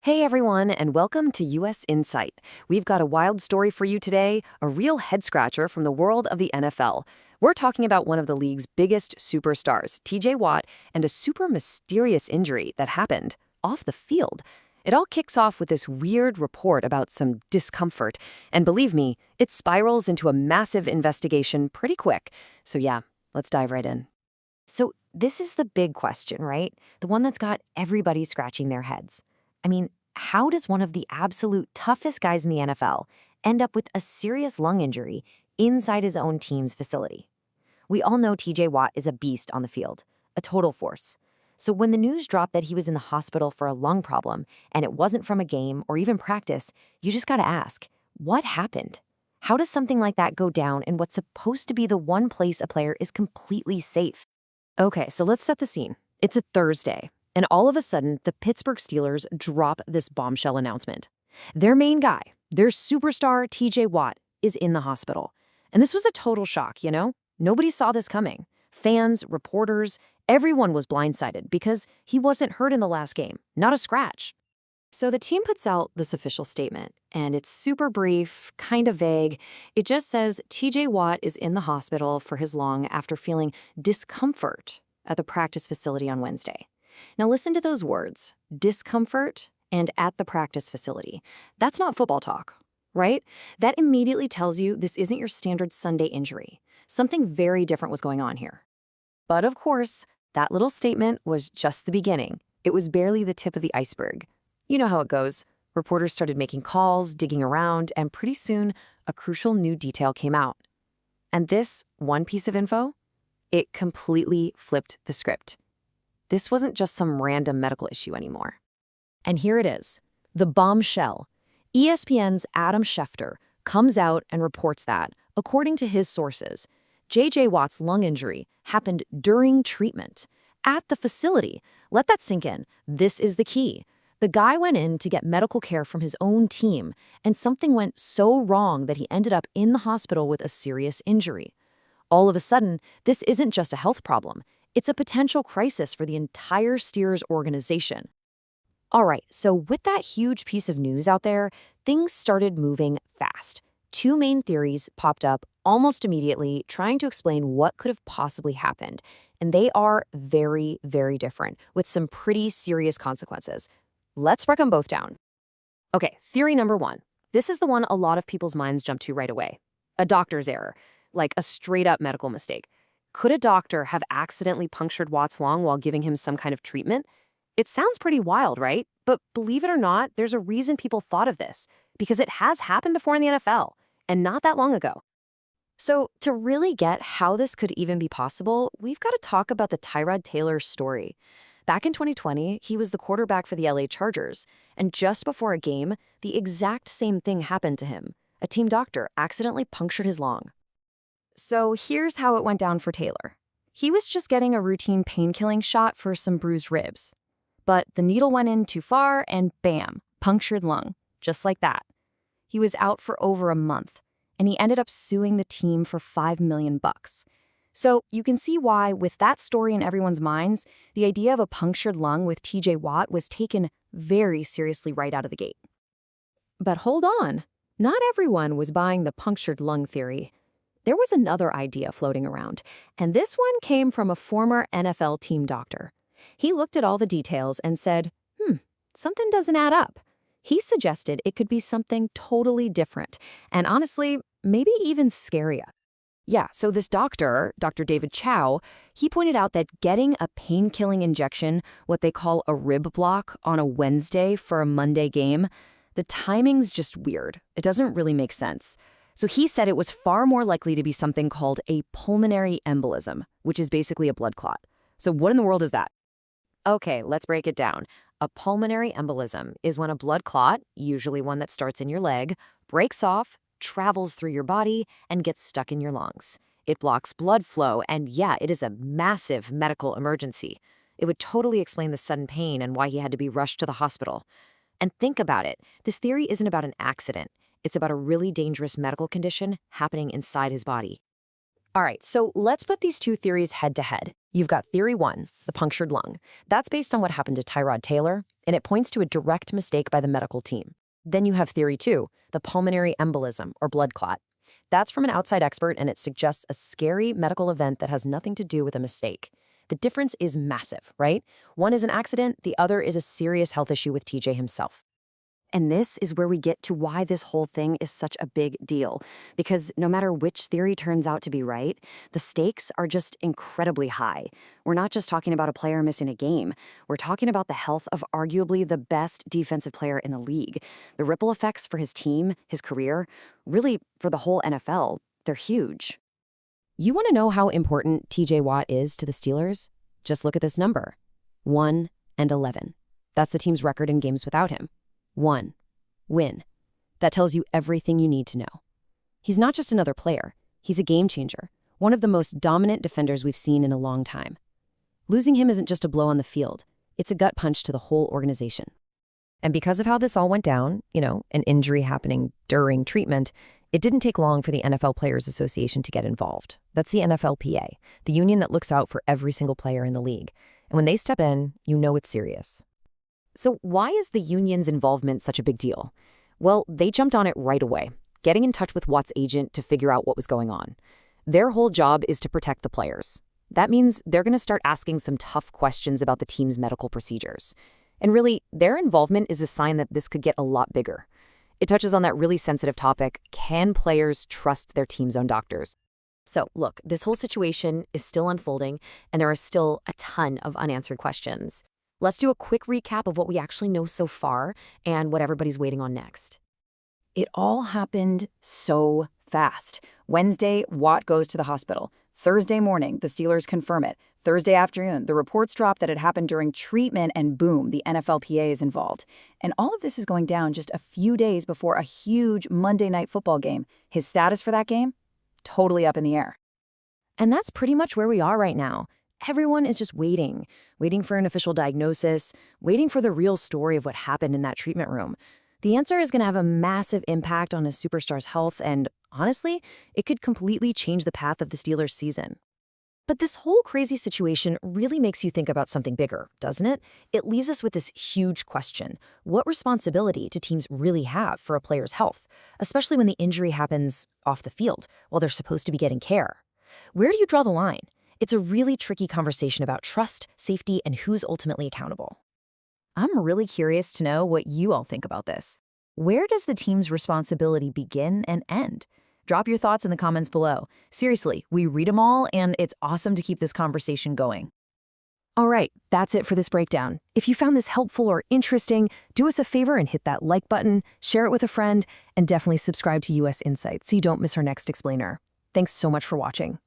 Hey everyone, and welcome to US Insight. We've got a wild story for you today, a real head-scratcher from the world of the NFL. We're talking about one of the league's biggest superstars, TJ Watt, and a super mysterious injury that happened off the field. It all kicks off with this weird report about some discomfort, and believe me, it spirals into a massive investigation pretty quick. So yeah, let's dive right in. So this is the big question, right? The one that's got everybody scratching their heads. I mean, how does one of the absolute toughest guys in the NFL end up with a serious lung injury inside his own team's facility? We all know TJ Watt is a beast on the field, a total force. So when the news dropped that he was in the hospital for a lung problem and it wasn't from a game or even practice, you just gotta ask, what happened? How does something like that go down in what's supposed to be the one place a player is completely safe? Okay, so let's set the scene. It's a Thursday, and all of a sudden, the Pittsburgh Steelers drop this bombshell announcement. Their main guy, their superstar TJ Watt, is in the hospital. And this was a total shock, you know? Nobody saw this coming. Fans, reporters, everyone was blindsided because he wasn't hurt in the last game, not a scratch. So the team puts out this official statement, and it's super brief, kind of vague. It just says TJ Watt is in the hospital for his lung after feeling discomfort at the practice facility on Wednesday. Now listen to those words, discomfort and at the practice facility. That's not football talk, right? That immediately tells you this isn't your standard Sunday injury. Something very different was going on here. But of course, that little statement was just the beginning. It was barely the tip of the iceberg. You know how it goes. Reporters started making calls, digging around, and pretty soon, a crucial new detail came out. And this one piece of info, it completely flipped the script. This wasn't just some random medical issue anymore. And here it is, the bombshell. ESPN's Adam Schefter comes out and reports that, according to his sources, J.J. Watt's lung injury happened during treatment at the facility. Let that sink in. This is the key. The guy went in to get medical care from his own team, and something went so wrong that he ended up in the hospital with a serious injury. All of a sudden, this isn't just a health problem. It's a potential crisis for the entire Steelers organization. All right, so with that huge piece of news out there, things started moving fast. Two main theories popped up almost immediately, trying to explain what could have possibly happened. And they are very, very different, with some pretty serious consequences. Let's break them both down. Okay, theory number one. This is the one a lot of people's minds jump to right away. A doctor's error, like a straight-up medical mistake. Could a doctor have accidentally punctured Watt's lung while giving him some kind of treatment? It sounds pretty wild, right? But believe it or not, there's a reason people thought of this, because it has happened before in the NFL, and not that long ago. So to really get how this could even be possible, we've got to talk about the Tyrod Taylor story. Back in 2020, he was the quarterback for the LA Chargers, and just before a game, the exact same thing happened to him. A team doctor accidentally punctured his lung. So here's how it went down for Taylor. He was just getting a routine pain-killing shot for some bruised ribs. But the needle went in too far and bam, punctured lung, just like that. He was out for over a month, and he ended up suing the team for $5 million. So you can see why, with that story in everyone's minds, the idea of a punctured lung with TJ Watt was taken very seriously right out of the gate. But hold on, not everyone was buying the punctured lung theory. There was another idea floating around, and this one came from a former NFL team doctor. He looked at all the details and said, something doesn't add up. He suggested it could be something totally different, and honestly, maybe even scarier. Yeah, so this doctor, Dr. David Chow, he pointed out that getting a pain-killing injection, what they call a rib block, on a Wednesday for a Monday game, the timing's just weird. It doesn't really make sense. So he said it was far more likely to be something called a pulmonary embolism, which is basically a blood clot. So what in the world is that? Okay, let's break it down. A pulmonary embolism is when a blood clot, usually one that starts in your leg, breaks off, travels through your body, and gets stuck in your lungs. It blocks blood flow, and yeah, it is a massive medical emergency. It would totally explain the sudden pain and why he had to be rushed to the hospital. And think about it. This theory isn't about an accident. It's about a really dangerous medical condition happening inside his body. All right, so let's put these two theories head to head. You've got Theory 1, the punctured lung. That's based on what happened to Tyrod Taylor, and it points to a direct mistake by the medical team. Then you have Theory 2, the pulmonary embolism, or blood clot. That's from an outside expert, and it suggests a scary medical event that has nothing to do with a mistake. The difference is massive, right? One is an accident, the other is a serious health issue with TJ himself. And this is where we get to why this whole thing is such a big deal. Because no matter which theory turns out to be right, the stakes are just incredibly high. We're not just talking about a player missing a game. We're talking about the health of arguably the best defensive player in the league. The ripple effects for his team, his career, really for the whole NFL, they're huge. You want to know how important TJ Watt is to the Steelers? Just look at this number, 1-11. That's the team's record in games without him. 1. Win. That tells you everything you need to know. He's not just another player. He's a game changer, one of the most dominant defenders we've seen in a long time. Losing him isn't just a blow on the field. It's a gut punch to the whole organization. And because of how this all went down, an injury happening during treatment, it didn't take long for the NFL Players Association to get involved. That's the NFLPA, the union that looks out for every single player in the league. And when they step in, you know it's serious. So why is the union's involvement such a big deal? Well, they jumped on it right away, getting in touch with Watt's agent to figure out what was going on. Their whole job is to protect the players. That means they're going to start asking some tough questions about the team's medical procedures. And really, their involvement is a sign that this could get a lot bigger. It touches on that really sensitive topic: can players trust their team's own doctors? So, look, this whole situation is still unfolding, and there are still a ton of unanswered questions. Let's do a quick recap of what we actually know so far and what everybody's waiting on next. It all happened so fast. Wednesday, Watt goes to the hospital. Thursday morning, the Steelers confirm it. Thursday afternoon, the reports drop that it happened during treatment, and boom, the NFLPA is involved. And all of this is going down just a few days before a huge Monday Night Football game. His status for that game? Totally up in the air. And that's pretty much where we are right now. Everyone is just waiting for an official diagnosis, waiting for the real story of what happened in that treatment room. The answer is going to have a massive impact on a superstar's health, and honestly, it could completely change the path of the Steelers' season. But this whole crazy situation really makes you think about something bigger, doesn't it? It leaves us with this huge question. What responsibility do teams really have for a player's health, especially when the injury happens off the field while they're supposed to be getting care? Where do you draw the line? It's a really tricky conversation about trust, safety, and who's ultimately accountable. I'm really curious to know what you all think about this. Where does the team's responsibility begin and end? Drop your thoughts in the comments below. Seriously, we read them all, and it's awesome to keep this conversation going. All right, that's it for this breakdown. If you found this helpful or interesting, do us a favor and hit that like button, share it with a friend, and definitely subscribe to US Insight so you don't miss our next explainer. Thanks so much for watching.